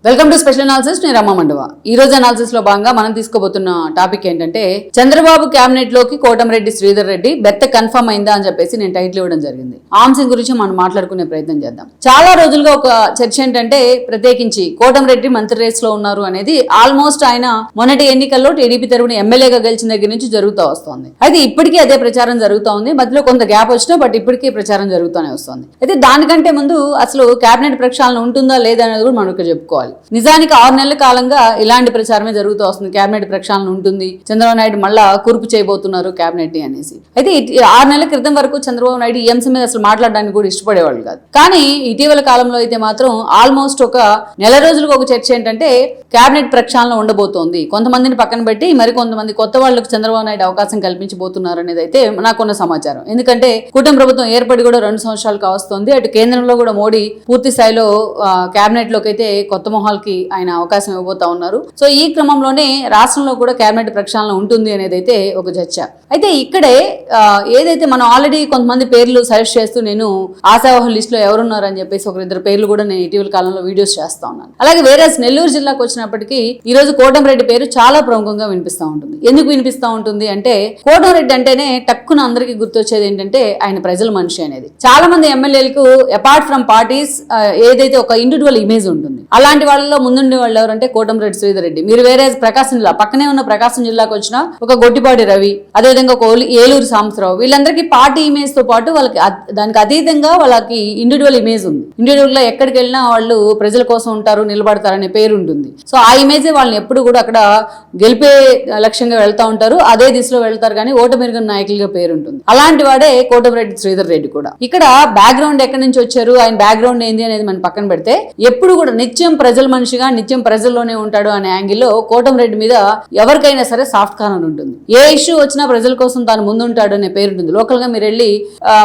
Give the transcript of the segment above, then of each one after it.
Welcome to special analysis. నేను రమ్మ మండవ. ఈ రోజు అనాలిసిస్ లో భాగంగా మనం తీసుకోబోతున్న టాపిక్ ఏంటంటే చంద్రబాబు క్యాబినెట్ లోకి కోటమిరెడ్డి శ్రీధర్ రెడ్డి బెత్త కన్ఫర్మ్ అయిందా అని చెప్పేసి నేను టైటిల్ ఇవ్వడం జరిగింది. ఆ అంశం గురించి మనం మాట్లాడుకునే ప్రయత్నం చేద్దాం. చాలా రోజులుగా ఒక చర్చ ఏంటంటే ప్రత్యేకించి కోటమిరెడ్డి మంత్రి రేస్ లో ఉన్నారు అనేది ఆల్మోస్ట్ ఆయన మొన్నటి ఎన్నికల్లో టీడీపీ తరపున ఎమ్మెల్యేగా గెలిచిన దగ్గర నుంచి జరుగుతూ వస్తుంది. అయితే ఇప్పటికీ అదే ప్రచారం జరుగుతూ ఉంది. మధ్యలో కొంత గ్యాప్ వచ్చినా బట్ ఇప్పటికీ ప్రచారం జరుగుతూనే వస్తుంది. అయితే దానికంటే ముందు అసలు కేబినెట్ ప్రక్షాళన ఉంటుందా లేదా అనేది కూడా మనం చెప్పుకోవాలి. నిజానికి 6 నెలల కాలంగా ఇలాంటి ప్రచారమే జరుగుతూ వస్తుంది. కేబినెట్ ప్రక్షాళన ఉంటుంది, చంద్రబాబు నాయుడు మళ్ళా కూర్పు చేయబోతున్నారు కేబినెట్ ని అనేసి. అయితే 6 నెలల క్రితం వరకు చంద్రబాబు నాయుడు ఈ అంశం మీద అసలు మాట్లాడడానికి కూడా ఇష్టపడేవాళ్ళు కాదు. కానీ ఇటీవల కాలంలో అయితే మాత్రం ఆల్మోస్ట్ ఒక నెల రోజులకు ఒక చర్చ ఏంటంటే కేబినెట్ ప్రక్షాళన ఉండబోతోంది. కొంతమందిని పక్కన పెట్టి మరి కొంతమంది కొత్త వాళ్ళకు చంద్రబాబు నాయుడు అవకాశం కల్పించబోతున్నారు అనేది అయితే నాకున్న సమాచారం. ఎందుకంటే కూటమి ప్రభుత్వం ఏర్పడి కూడా 2 సంవత్సరాలు కావస్తుంది. అటు కేంద్రంలో కూడా మోడీ పూర్తి స్థాయిలో కేబినెట్ లోకి అయితే కొత్త మొహాలకి ఆయన అవకాశం ఇవ్వబోతా ఉన్నారు. సో ఈ క్రమంలోనే రాష్ట్రంలో కూడా కేబినెట్ ప్రక్షాళన ఉంటుంది అనేది అయితే ఒక చర్చ. అయితే ఇక్కడే ఏదైతే మనం ఆల్రెడీ కొంతమంది పేర్లు సజెస్ట్ చేస్తూ నేను ఆశావహ లిస్ట్ లో ఎవరున్నారు అని చెప్పేసి 1-2 పేర్లు కూడా నేను ఇటీవల కాలంలో వీడియోస్ చేస్తా ఉన్నాను. అలాగే వేరే నెల్లూరు జిల్లాకు వచ్చినప్పటికీ ఈ రోజు కోటమిరెడ్డి పేరు చాలా ప్రముఖంగా వినిపిస్తూ ఉంటుంది. ఎందుకు వినిపిస్తూ ఉంటుంది అంటే కోటమిరెడ్డి అంటేనే టక్కున అందరికీ గుర్తొచ్చేది ఏంటంటే ఆయన ప్రజల మనిషి అనేది. చాలా మంది ఎమ్మెల్యేలకు అపార్ట్ ఫ్రమ్ పార్టీస్ ఏదైతే ఒక ఇండివిజువల్ ఇమేజ్ ఉంటుంది. అలాంటి వాళ్ళలో ముందుండే వాళ్ళు ఎవరంటే కోటమిరెడ్డి శ్రీధర్ రెడ్డి. మీరు వేరే ప్రకాశం జిల్లా పక్కనే ఉన్న ప్రకాశం జిల్లాకు వచ్చిన ఒక గొట్టిపాటి రవి, అదేవిధంగా ఒక ఏలూరు సాంబశివరావు, వీళ్ళందరికీ పార్టీ ఇమేజ్ తో పాటు వాళ్ళకి దానికి అతీతంగా వాళ్ళకి ఇండివిజువల్ ఇమేజ్ ఉంది. ఇండివిజువల్ గా ఎక్కడికి వెళ్ళినా వాళ్ళు ప్రజల కోసం ఉంటారు, నిలబడతారనే పేరు ఉంటుంది. సో ఆ ఇమేజే వాళ్ళని ఎప్పుడు కూడా అక్కడ గెలిపే లక్ష్యంగా వెళ్తా ఉంటారు, అదే దిశలో వెళ్తారు, కానీ ఓటమిరిగిన నాయకులుగా పేరు ఉంటుంది. అలాంటి వాడే కోటమిరెడ్డి శ్రీధర్ రెడ్డి కూడా. ఇక్కడ బ్యాక్గ్రౌండ్ ఎక్కడి నుంచి వచ్చారు, ఆయన బ్యాక్గ్రౌండ్ ఏంది అనేది మనం పక్కన పెడితే ఎప్పుడు కూడా నిత్యం ప్రజల మనిషిగా నిత్యం ప్రజల్లోనే ఉంటాడు అనే యాంగిల్లో కోటమిరెడ్డి మీద ఎవరికైనా సరే సాఫ్ట్ కార్నర్ ఉంటుంది. ఏ ఇష్యూ వచ్చినా ప్రజల కోసం తాను ముందుంటాడు అనే పేరు ఉంటుంది. లోకల్ గా మీరు వెళ్ళి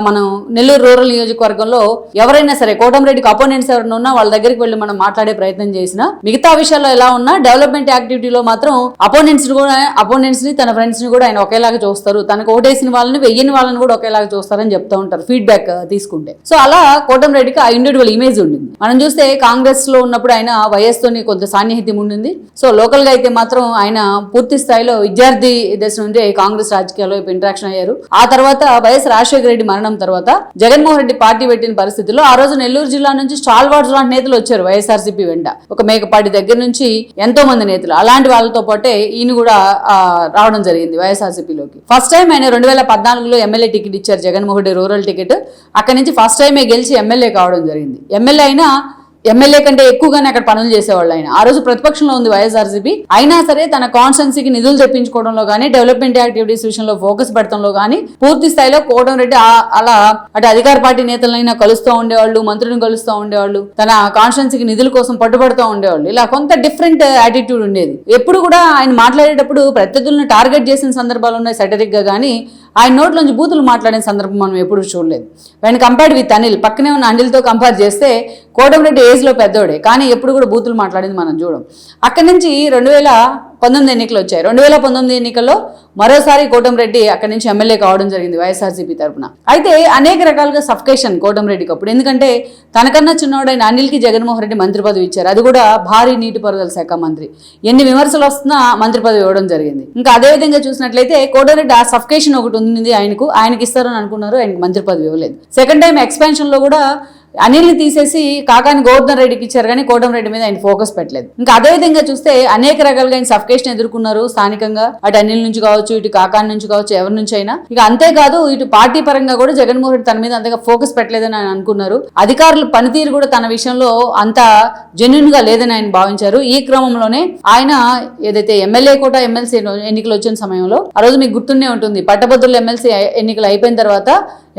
మనం నెల్లూరు రూరల్ నియోజకవర్గంలో ఎవరైనా సరే కోటమిరెడ్డికి అపోనెంట్స్ ఎవరైనా ఉన్నా వాళ్ళ దగ్గరికి వెళ్ళి మనం మాట్లాడే ప్రయత్నం చేసినా మిగతా విషయాల్లో ఎలా ఉన్నా డెవలప్మెంట్ యాక్టివిటీలో మాత్రం అపోనెంట్స్ ని తన ఫ్రెండ్స్ ని కూడా ఆయన ఒకేలాగా చూస్తారు. తనకు ఓటేసిన వాళ్ళని వెయ్యని వాళ్ళని కూడా ఒకేలాగా చూస్తారని చెప్తా ఉంటారు ఫీడ్బ్యాక్ తీసుకుంటే. సో అలా కోటమిరెడ్డికి ఆ ఇండివిజువల్ ఇమేజ్ ఉండింది. మనం చూస్తే కాంగ్రెస్ లో ఉన్నప్పుడు ఆయన వైఎస్ తోని కొంత సాన్నిహిత్యం ఉండింది. సో లోకల్ గా అయితే మాత్రం ఆయన పూర్తి స్థాయిలో విద్యార్థి దశ నుండి కాంగ్రెస్ రాజకీయాల్లో ఇంట్రాక్షన్ అయ్యారు. ఆ తర్వాత వైఎస్ రాజశేఖర రెడ్డి మరణం తర్వాత జగన్మోహన్ రెడ్డి పార్టీ పెట్టిన పరిస్థితుల్లో ఆ రోజు నెల్లూరు జిల్లా నుంచి స్టాల్వార్డ్స్ లాంటి నేతలు వచ్చారు వైఎస్ఆర్సీపీ వెంట. ఒక మేకపాటి దగ్గర నుంచి ఎంతో మంది నేతలు, అలాంటి వాళ్ళతో పాటే ఈయన కూడా రావడం జరిగింది వైఎస్ఆర్సీపీలోకి. ఫస్ట్ టైం ఆయన 2014లో ఎమ్మెల్యే టికెట్ ఇచ్చారు, జగన్మోహన్ రెడ్డి రూరల్ టికెట్. అక్కడి నుంచి ఫస్ట్ టైమే గెలిచి ఎమ్మెల్యే కావడం జరిగింది. ఎమ్మెల్యే కంటే ఎక్కువగానే అక్కడ పనులు చేసేవాళ్ళు ఆయన. ఆ రోజు ప్రతిపక్షంలో ఉంది వైఎస్ఆర్సీపీ, అయినా సరే తన కాన్స్టిట్యున్సీకి నిధులు తెప్పించుకోవడంలో కానీ డెవలప్మెంట్ యాక్టివిటీస్ విషయంలో ఫోకస్ పెడతంలో కానీ పూర్తి స్థాయిలో కోటమిరెడ్డి అలా అటు అధికార పార్టీ నేతలైనా కలుస్తూ ఉండేవాళ్ళు, మంత్రులను కలుస్తూ ఉండేవాళ్ళు, తన కాన్స్టిట్యున్సీకి నిధుల కోసం పట్టుబడుతూ ఉండేవాళ్ళు. ఇలా కొంత డిఫరెంట్ యాటిట్యూడ్ ఉండేది. ఎప్పుడు కూడా ఆయన మాట్లాడేటప్పుడు ప్రత్యర్థులను టార్గెట్ చేసిన సందర్భాలు ఉన్నాయి సెటరిక్ గా, కానీ ఆయన నోట్లోంచి బూతులు మాట్లాడిన సందర్భం మనం ఎప్పుడు చూడలేదు. వెన్ కంపేర్డ్ విత్ అనిల్, పక్కనే ఉన్న అనిల్తో కంపేర్ చేస్తే కోటమిరెడ్డి ఏజ్ లో పెద్దోడే, కానీ ఎప్పుడు కూడా బూతులు మాట్లాడింది మనం చూడం. అక్కడి నుంచి 2019 ఎన్నికలు వచ్చాయి. 2019 ఎన్నికల్లో మరోసారి కోటమిరెడ్డి అక్కడి నుంచి ఎమ్మెల్యే కావడం జరిగింది వైఎస్ఆర్సీపీ తరఫున. అయితే అనేక రకాలుగా సఫికేషన్ కోటమిరెడ్డికి అప్పుడు. ఎందుకంటే తనకన్నా చిన్నవాడైన అనిల్కి జగన్మోహన్ రెడ్డి మంత్రి పదవి ఇచ్చారు, అది కూడా భారీ నీటిపారుదల శాఖ మంత్రి. ఎన్ని విమర్శలు వస్తున్నా మంత్రి పదవి ఇవ్వడం జరిగింది. ఇంకా అదేవిధంగా చూసినట్లయితే కోటమిరెడ్డి ఆ సఫికేషన్ ఒకటి ఉంది ఆయనకి ఇస్తారని అనుకున్నారు, ఆయనకి మంత్రి పదవి ఇవ్వలేదు. సెకండ్ టైం ఎక్స్పాన్షన్ లో కూడా అనిల్ని తీసేసి కాకాని గోవర్ధన్ రెడ్డికి ఇచ్చారు, కానీ కోటమిరెడ్డి మీద ఆయన ఫోకస్ పెట్టలేదు. ఇంకా అదేవిధంగా చూస్తే అనేక రకాలుగా ఆయన సఫికేషన్ ఎదుర్కొన్నారు స్థానికంగా, అటు అనిల్ నుంచి కావచ్చు, ఇటు కాకాని నుంచి కావచ్చు, ఎవరి నుంచి అయినా. ఇక అంతేకాదు ఇటు పార్టీ పరంగా కూడా జగన్మోహన్ రెడ్డి తన మీద అంతగా ఫోకస్ పెట్టలేదని ఆయన అనుకున్నారు. అధికారుల పనితీరు కూడా తన విషయంలో అంత జెన్యున్ గా లేదని ఆయన భావించారు. ఈ క్రమంలోనే ఆయన ఏదైతే ఎమ్మెల్యే కోట ఎమ్మెల్సీ ఎన్నికలు వచ్చిన సమయంలో ఆ రోజు మీకు గుర్తుండే ఉంటుంది, పట్టభద్రుల ఎమ్మెల్సీ ఎన్నికలు అయిపోయిన తర్వాత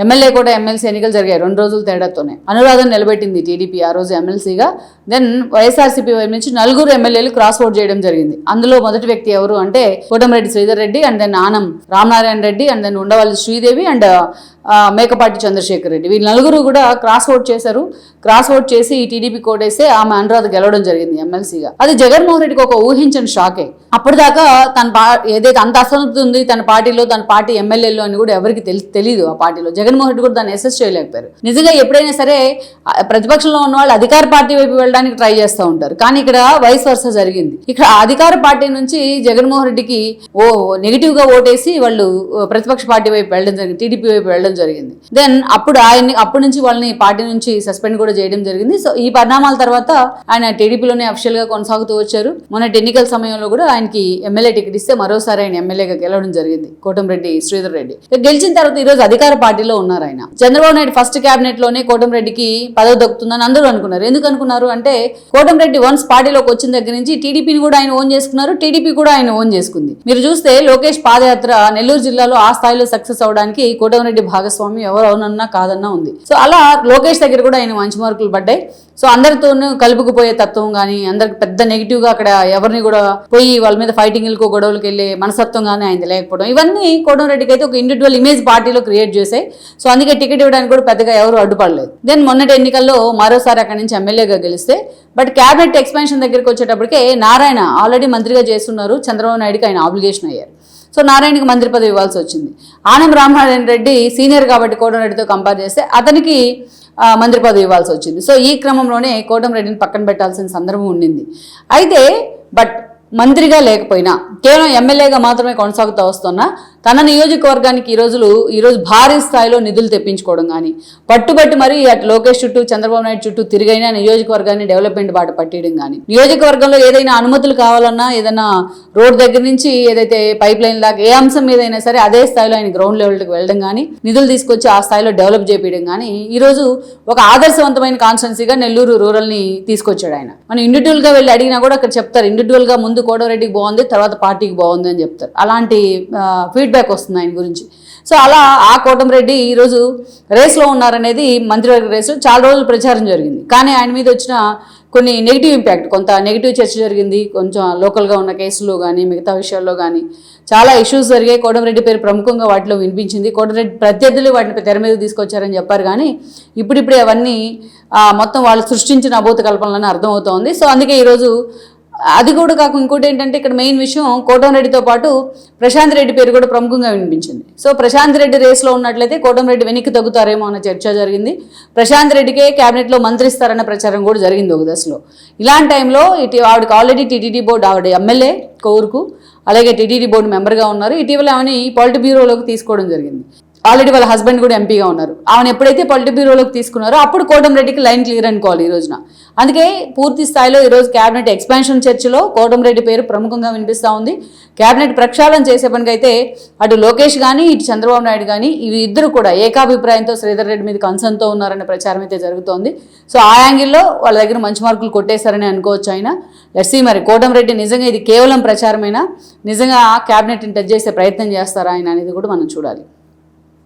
ఎమ్మెల్యే కూడా ఎమ్మెల్సీ ఎన్నికలు జరిగాయి 2 రోజుల తేడాతోనే. అనురాధను నిలబెట్టింది టీడీపీ ఆ రోజు ఎమ్మెల్సీగా. దెన్ వైఎస్ఆర్సీపీ వైపు నుంచి 4 ఎమ్మెల్యేలు క్రాస్ ఓట్ చేయడం జరిగింది. అందులో మొదటి వ్యక్తి ఎవరు అంటే Kotamreddy Sridhar Reddy, and then Anam Ramanarayana Reddy, and then Undavalli Sridevi, and Mekapati Chandrasekhar Reddy, వీళ్ళు నలుగురు కూడా క్రాస్ ఓట్ చేశారు. క్రాస్ ఓట్ చేసి టీడీపీ కోటేస్తే ఆమె అనురాధ గెలవడం జరిగింది ఎమ్మెల్సీగా. అది జగన్మోహన్ రెడ్డికి ఒక ఊహించని షాకే. అప్పటిదాకా ఏదైతే అంత అసంతృప్తి ఉంది తన పార్టీలో, తన పార్టీ ఎమ్మెల్యేలో అని కూడా ఎవరికి తెలియదు. ఆ పార్టీలో జగన్మోహన్ రెడ్డి కూడా దాన్ని అసెస్ చేయలేకపోయారు. నిజంగా ఎప్పుడైనా సరే ప్రతిపక్షంలో ఉన్న వాళ్ళు అధికార పార్టీ వైపు వెళ్ళడానికి ట్రై చేస్తూ ఉంటారు, కానీ ఇక్కడ వైస్ వర్సా జరిగింది. ఇక్కడ అధికార పార్టీ నుంచి జగన్మోహన్ రెడ్డికి నెగిటివ్ గా ఓటేసి వాళ్ళు ప్రతిపక్ష పార్టీ వైపు వెళ్ళడం జరిగింది, టీడీపీ వైపు వెళ్ళడం జరిగింది. దెన్ అప్పటి నుంచి వాళ్ళని పార్టీ నుంచి సస్పెండ్ కూడా చేయడం జరిగింది. సో ఈ పరిణామాల తర్వాత ఆయన టీడీపీలోనే అఫిషియల్ గా కొనసాగుతూ వచ్చారు. మొన్నటి ఎన్నికల సమయంలో కూడా ఆయనకి ఎమ్మెల్యే టికెట్ ఇస్తే మరోసారి ఆయన ఎమ్మెల్యేగా గెలవడం జరిగింది, కోటంరెడ్డి శ్రీధర్ రెడ్డి. గెలిచిన తర్వాత ఈ రోజు అధికార పార్టీలో ఉన్నారు ఆయన. చంద్రబాబు నాయుడు ఫస్ట్ క్యాబినెట్ లోనే కోటంరెడ్డికి పదవి దక్కుతుందని అందరూ అనుకున్నారు. ఎందుకు అనుకున్నారు అంటే కోటంరెడ్డి వన్స్ పార్టీలోకి వచ్చిన దగ్గర నుంచి టీడీపీని కూడా ఆయన ఓన్ చేసుకున్నారు, టీడీపీ కూడా ఆయన ఓన్ చేసుకుంది. మీరు చూస్తే లోకేష్ పాదయాత్ర నెల్లూరు జిల్లాలో ఆ స్థాయిలో సక్సెస్ అవడానికి కోటంరెడ్డి భాగస్వామి ఎవరు అవునన్నా కాదన్నా ఉంది. సో అలా లోకేష్ దగ్గర కూడా ఆయన మంచి మార్కులు పడ్డాయి. సో అందరితోనూ కలుపుకుపోయే తత్వం కానీ, అందరికి పెద్ద నెగిటివ్ గా అక్కడ ఎవరిని కూడా పోయి వాళ్ళ మీద ఫైటింగ్లకు గొడవలకు వెళ్ళే మనస్తత్వం కానీ ఆయన లేకపోవడం, ఇవన్నీ కోటంరెడ్డికి అయితే ఒక ఇండివిజువల్ ఇమేజ్ పార్టీలో క్రియేట్ చేశాయి. సో అందుకే టికెట్ ఇవ్వడానికి కూడా పెద్దగా ఎవరు అడ్డుపడలేదు. దెన్ మొన్నటి ఎన్నికల్లో మరోసారి అక్కడి నుంచి ఎమ్మెల్యేగా గెలిస్తే, బట్ క్యాబినెట్ ఎక్స్పాన్షన్ దగ్గరికి వచ్చేటప్పటికే నారాయణ ఆల్రెడీ మంత్రిగా చేస్తున్నారు, చంద్రబాబు నాయుడుకి ఆయన ఆబ్లిగేషన్ అయ్యారు. సో నారాయణకి మంత్రి పదవి ఇవ్వాల్సి వచ్చింది. ఆనం రామనారాయణ రెడ్డి సీనియర్ కాబట్టి కోటంరెడ్డితో కంపేర్ చేస్తే అతనికి మంత్రి పదవి ఇవ్వాల్సి వచ్చింది. సో ఈ క్రమంలోనే కోటంరెడ్డిని పక్కన పెట్టాల్సిన సందర్భం ఉండింది. అయితే బట్ మంత్రిగా లేకపోయినా కేవలం ఎమ్మెల్యేగా మాత్రమే కొనసాగుతూ వస్తున్నా తన నియోజకవర్గానికి ఈరోజు భారీ స్థాయిలో నిధులు తెప్పించుకోవడం కానీ, పట్టుబట్టి మరి అటు లోకేష్ చుట్టూ చంద్రబాబు నాయుడు చుట్టూ తిరిగైనా నియోజకవర్గాన్ని డెవలప్మెంట్ బాట పట్టేయడం కానీ, నియోజకవర్గంలో ఏదైనా అనుమతులు కావాలన్నా, ఏదైనా రోడ్ దగ్గర నుంచి ఏదైతే పైప్ లైన్ దాకా ఏ అంశం మీదైనా సరే అదే స్థాయిలో ఆయన గ్రౌండ్ లెవెల్కి వెళ్ళడం కానీ, నిధులు తీసుకొచ్చి ఆ స్థాయిలో డెవలప్ చేపించడం కానీ, ఈరోజు ఒక ఆదర్శవంతమైన కాన్స్టిట్యున్సీగా నెల్లూరు రూరల్ని తీసుకొచ్చాడు ఆయన. మనం ఇండివిజువల్గా వెళ్ళి అడిగినా కూడా అక్కడ చెప్తారు, ఇండివిజువల్గా ముందు కోటంరెడ్డికి బాగుంది, తర్వాత పార్టీకి బాగుంది అని చెప్తారు. అలాంటి ఫీడ్బ్యాక్ వస్తుంది ఆయన గురించి. సో అలా ఆ కోటంరెడ్డి ఈరోజు రేస్లో ఉన్నారనేది మంత్రివర్గ రేసు చాలా రోజులు ప్రచారం జరిగింది. కానీ ఆయన మీద వచ్చిన కొన్ని నెగిటివ్ ఇంపాక్ట్, కొంత నెగిటివ్ చర్చ జరిగింది. కొంచెం లోకల్గా ఉన్న కేసుల్లో కానీ మిగతా విషయాల్లో కానీ చాలా ఇష్యూస్ జరిగాయి. కోటంరెడ్డి పేరు ప్రముఖంగా వాటిలో వినిపించింది. కోటంరెడ్డి ప్రత్యర్థులు వాటిని తెర మీద తీసుకొచ్చారని చెప్పారు. కానీ ఇప్పుడిప్పుడే అవన్నీ మొత్తం వాళ్ళు సృష్టించిన అభూత కల్పనలని అర్థమవుతోంది. సో అందుకే ఈరోజు అది కూడా కాకుండా ఇంకోటి ఏంటంటే ఇక్కడ మెయిన్ విషయం కోటంరెడ్డితో పాటు ప్రశాంత్ రెడ్డి పేరు కూడా ప్రముఖంగా వినిపించింది. సో ప్రశాంత్ రెడ్డి రేస్లో ఉన్నట్లయితే కోటంరెడ్డి వెనక్కి తగ్గుతారేమో అన్న చర్చ జరిగింది. ప్రశాంత్ రెడ్డికే క్యాబినెట్లో మంత్రి ఇస్తారన్న ప్రచారం కూడా జరిగింది ఒక దశలో. ఇలాంటి టైంలో ఆవిడకి ఆల్రెడీ టీటీడీ బోర్డు, ఆవిడ ఎమ్మెల్యే కోరుకు, అలాగే టీటీడీ బోర్డు మెంబర్గా ఉన్నారు. ఇటీవల ఆమెని పొలిట్ బ్యూరోలోకి తీసుకోవడం జరిగింది. ఆల్రెడీ వాళ్ళ హస్బెండ్ కూడా ఎంపీగా ఉన్నారు. ఆమెను ఎప్పుడైతే పొలిట్ బ్యూరోలోకి తీసుకున్నారో అప్పుడు కోటంరెడ్డికి లైన్ క్లియర్ అనుకోవాలి ఈ రోజున. అందుకే పూర్తి స్థాయిలో ఈరోజు క్యాబినెట్ ఎక్స్పాన్షన్ చర్చలో కోటంరెడ్డి పేరు ప్రముఖంగా వినిపిస్తూ ఉంది. క్యాబినెట్ ప్రక్షాళన చేసే పనికైతే అటు లోకేష్ కానీ ఇటు చంద్రబాబు నాయుడు కానీ ఇవి ఇద్దరు కూడా ఏకాభిప్రాయంతో శ్రీధర్ రెడ్డి మీద కన్సర్న్తో ఉన్నారనే ప్రచారం అయితే జరుగుతోంది. సో ఆ యాంగిల్లో వాళ్ళ దగ్గర మంచి మార్కులు కొట్టేశారని అనుకోవచ్చు. ఆయన లెట్స్ సీ మరి కోటంరెడ్డి నిజంగా ఇది కేవలం ప్రచారమైనా నిజంగా క్యాబినెట్ని టచ్ చేసే ప్రయత్నం చేస్తారా ఆయన అనేది కూడా మనం చూడాలి.